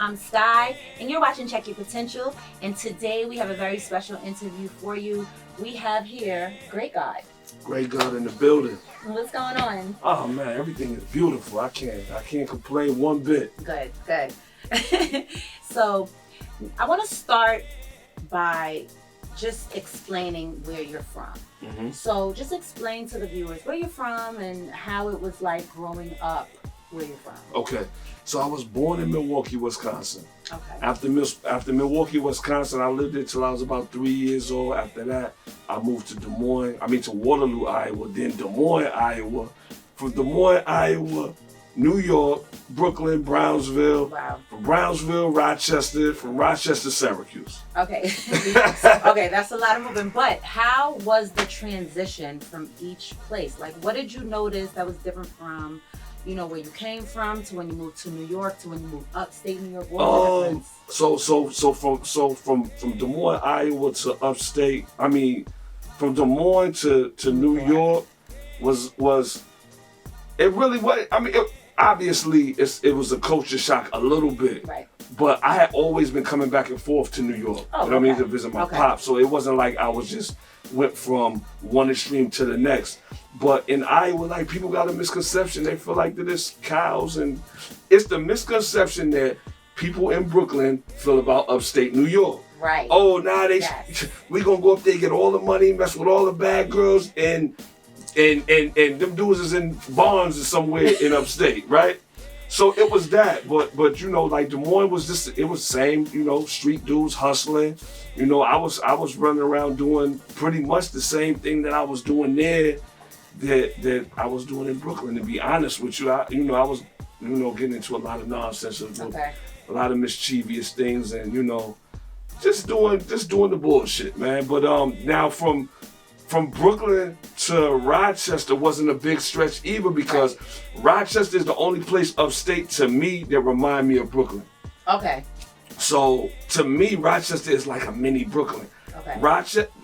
I'm Sky, and you're watching Check Your Potential. And today we have a very special interview for you. We have here Grea8 Gawd. Grea8 Gawd in the building. What's going on? Oh man, everything is beautiful. I can't complain one bit. Good. So I want to start by just explaining where you're from. Mm-hmm. So just explain to the viewers where you're from and how it was like growing up where you're from. Okay, so I was born in Milwaukee, Wisconsin. Okay. After Milwaukee, Wisconsin, I lived there till I was about 3 years old. After that, I moved to to Waterloo, Iowa, then Des Moines, Iowa. From Des Moines, Iowa, New York, Brooklyn, Brownsville. Wow. From Brownsville, Rochester. From Rochester, Syracuse. Okay. Okay, that's a lot of moving. But how was the transition from each place? Like, what did you notice that was different from, where you came from to when you moved to New York to when you moved upstate New York? What was the difference? So from Des Moines, Iowa to upstate. I mean, from Des Moines to New York was it really was. I mean, obviously it was a culture shock a little bit. Right. But I had always been coming back and forth to New York. Oh, you know what I mean, to visit my pop. So it wasn't like I was just went from one extreme to the next. But in Iowa, like, people got a misconception. They feel like that it's cows, and it's the misconception that people in Brooklyn feel about upstate New York. Right. Oh, we gonna go up there, get all the money, mess with all the bad girls, and them dudes is in barns or somewhere in upstate, right? So it was that, but like Des Moines was it was same, street dudes hustling. I was running around doing pretty much the same thing that I was doing there that I was doing in Brooklyn. To be honest with you, I was getting into a lot of nonsense, a lot of mischievous things, and just doing the bullshit, man. But now from Brooklyn to Rochester wasn't a big stretch either, because Rochester is the only place upstate to me that remind me of Brooklyn. Okay. So to me, Rochester is like a mini Brooklyn. Okay.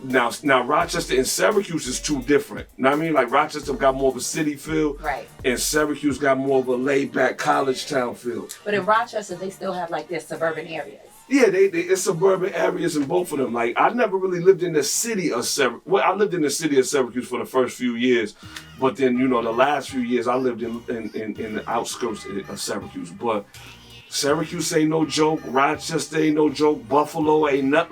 Now Rochester and Syracuse is two different. You know what I mean? Like, Rochester got more of a city feel, right, and Syracuse got more of a laid back college town feel. But in Rochester, they still have like their suburban areas. Yeah, it's suburban areas in both of them. Like, I never really lived in the city of Syracuse. Well, I lived in the city of Syracuse for the first few years, but then the last few years I lived in the outskirts of Syracuse. But Syracuse ain't no joke. Rochester ain't no joke. Buffalo ain't none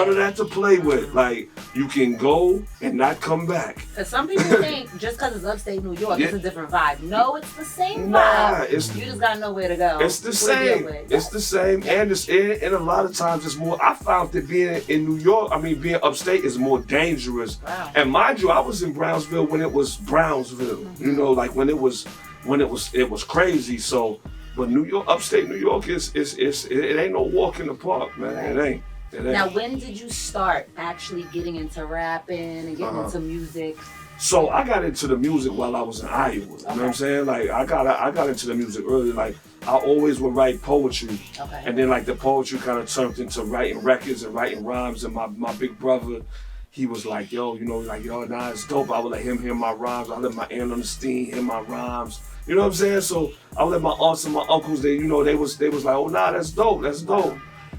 of that to play with. Like, you can go and not come back. Because some people think just because it's upstate New York, it's a different vibe. No, it's the same vibe. You just gotta know where to go. It's the same. It's the same, and a lot of times it's more. I found that being in New York, being upstate is more dangerous. Wow. And mind you, I was in Brownsville when it was Brownsville. Mm-hmm. Like when it was crazy. So, but New York, upstate New York it ain't no walk in the park, man. Right. It ain't. Now, when did you start actually getting into rapping and getting into music? So I got into the music while I was in Iowa. You know what I'm saying? Like, I got into the music early. Like, I always would write poetry. Okay. And then, like, the poetry kind of turned into writing records and writing rhymes. And my big brother, he was like, yo, it's dope. I would let him hear my rhymes. I let my aunt on the steam hear my rhymes. You know what I'm saying? So I would let my aunts and my uncles, they was like, oh, nah, that's dope. That's dope.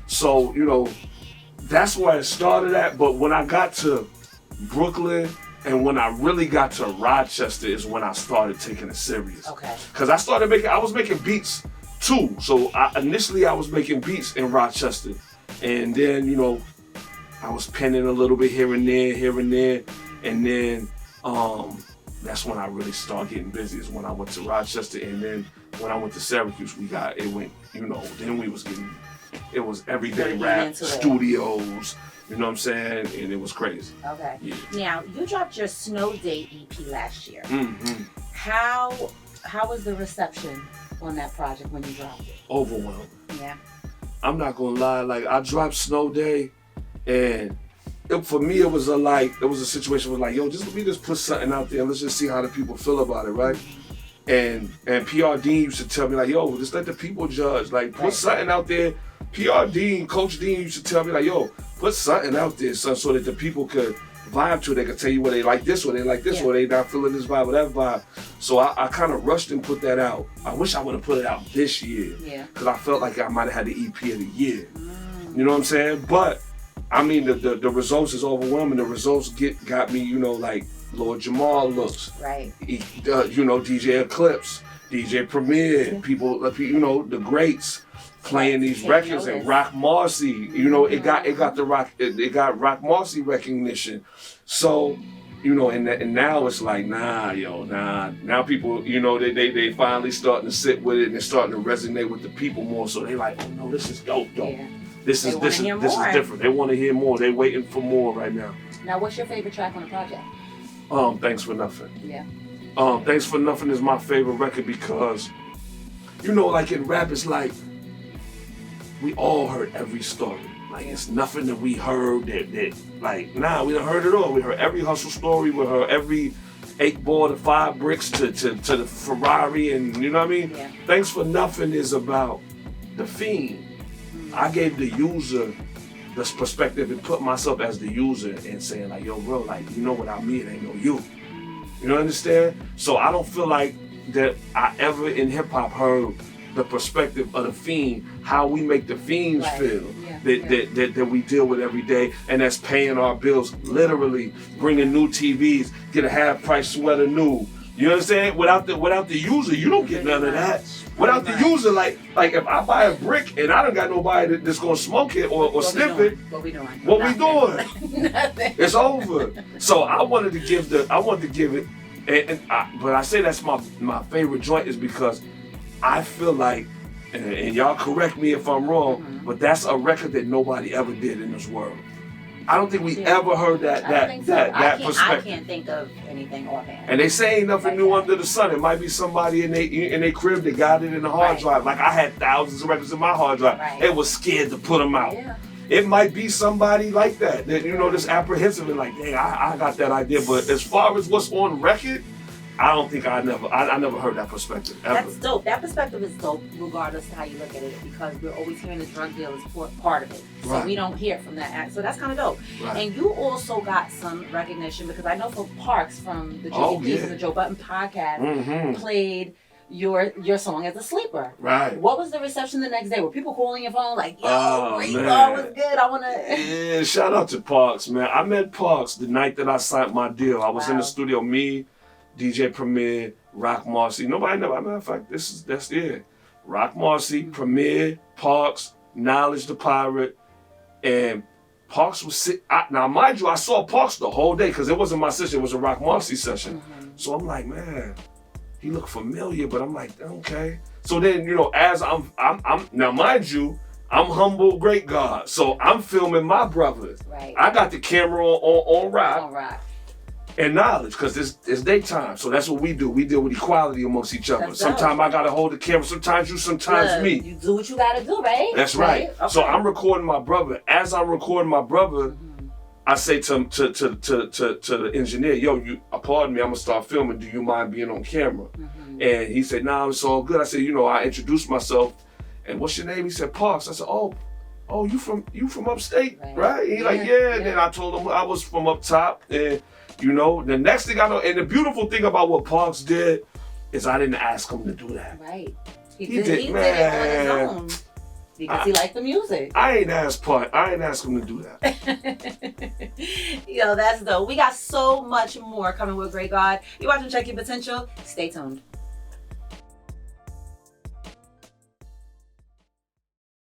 So, that's where it started at. But when I got to Brooklyn and when I really got to Rochester is when I started taking it serious. Okay. Because I was making beats too. So initially I was making beats in Rochester. And then, I was penning a little bit here and there. And then that's when I really started getting busy, is when I went to Rochester. And then when I went to Syracuse, it was everyday rap, studios, you know what I'm saying? And it was crazy. Okay. Yeah. Now, you dropped your Snow Day EP last year. Mm-hmm. How was the reception on that project when you dropped it? Overwhelming. Yeah. I'm not gonna lie, like, I dropped Snow Day, and for me it was a situation where, like, yo, let me just put something out there and let's just see how the people feel about it, right? And PR Dean used to tell me, like, yo, just let the people judge. Like, put something out there. PR Dean, Coach Dean used to tell me, like, yo, put something out there, son, so that the people could vibe to it. They can tell you whether they like this or they like this or they not feeling this vibe or that vibe. So I kind of rushed and put that out. I wish I would have put it out this year. Yeah. Because I felt like I might have had the EP of the year. You know what I'm saying? But I mean, the results is overwhelming. The results got me, you know, like Lord Jamal looks. Right. You know, DJ Eclipse, DJ Premier, people, you know, the greats playing these records, and Rock Marcy. You know, it got Rock Marcy recognition. So, you know, and now it's like, nah. Now people, you know, they finally starting to sit with it and they're starting to resonate with the people more. So they like, oh no, this is dope. Yeah. This is different. They want to hear more. They waiting for more right now. Now, what's your favorite track on the project? Thanks for Nothing. Yeah. Thanks for Nothing is my favorite record because, you know, like in rap, it's like we all heard every story. Like it's nothing that we heard that like, nah, we done heard it all. We heard every hustle story. We heard every 8 ball to 5 bricks to the Ferrari, and you know what I mean? Yeah. Thanks for Nothing is about the fiend. I gave the user this perspective and put myself as the user and saying like, yo, bro, like, you know, without me, it ain't no you. You know, understand? So I don't feel like that I ever in hip hop heard the perspective of the fiend, how we make the fiends feel, that we deal with every day, and that's paying our bills, literally bringing new TVs, get a half price sweater new. You know what I'm saying? Without the user, you don't get none of that. Without the user, like if I buy a brick and I don't got nobody that's gonna smoke it or sniff it, what we doing? Nothing. It's over. So I wanted to give it, but I say that's my favorite joint is because I feel like, and y'all correct me if I'm wrong, but that's a record that nobody ever did in this world. I don't think we ever heard that perspective. I can't think of anything offhand. And they say ain't nothing new under the sun. It might be somebody in their crib that got it in the hard drive. Like I had thousands of records in my hard drive. They was scared to put them out. Yeah. It might be somebody like that you know, that's apprehensive and like, dang, I got that idea. But as far as what's on record, I don't think I never heard that perspective ever. That's dope. That perspective is dope regardless of how you look at it, because we're always hearing the drug deal is part of it. So we don't hear from that. So that's kind of dope. Right. And you also got some recognition because I know for Parks from the from the Joe Button podcast played your song as a sleeper. Right. What was the reception the next day? Were people calling your phone like, yo, Grea8 Gawd was good, I want to... Yeah, shout out to Parks, man. I met Parks the night that I signed my deal. I was in the studio, me, DJ Premier, Rock Marcy. Nobody know. As a matter of fact, that's it. Rock Marcy, Premier, Parks, Knowledge the Pirate, and Parks was sick. Now, mind you, I saw Parks the whole day because it wasn't my session, it was a Rock Marcy session. So I'm like, man, he looked familiar, but I'm like, okay. So then, you know, as I'm now, mind you, I'm humble, great God. So I'm filming my brothers. Right. I got the camera on Rock. On Rock. And Knowledge, because it's daytime, so that's what we do. We deal with equality amongst each other. Sometimes I gotta hold the camera, sometimes you, sometimes me. You do what you gotta do, right? That's right. Okay. So I'm recording my brother. As I'm recording my brother, I say to the engineer, yo, pardon me, I'm gonna start filming. Do you mind being on camera? And he said, nah, it's all good. I said, you know, I introduced myself, and what's your name? He said, Parks. I said, oh, you from upstate, right? He like, yeah. And then I told him I was from up top, and you know, the next thing I know, and the beautiful thing about what Parks did is I didn't ask him to do that. Right. He did it on his own. Because he liked the music. I ain't ask him to do that. Yo, that's dope. We got so much more coming with Grea8 Gawd. You're watching Check Your Potential. Stay tuned.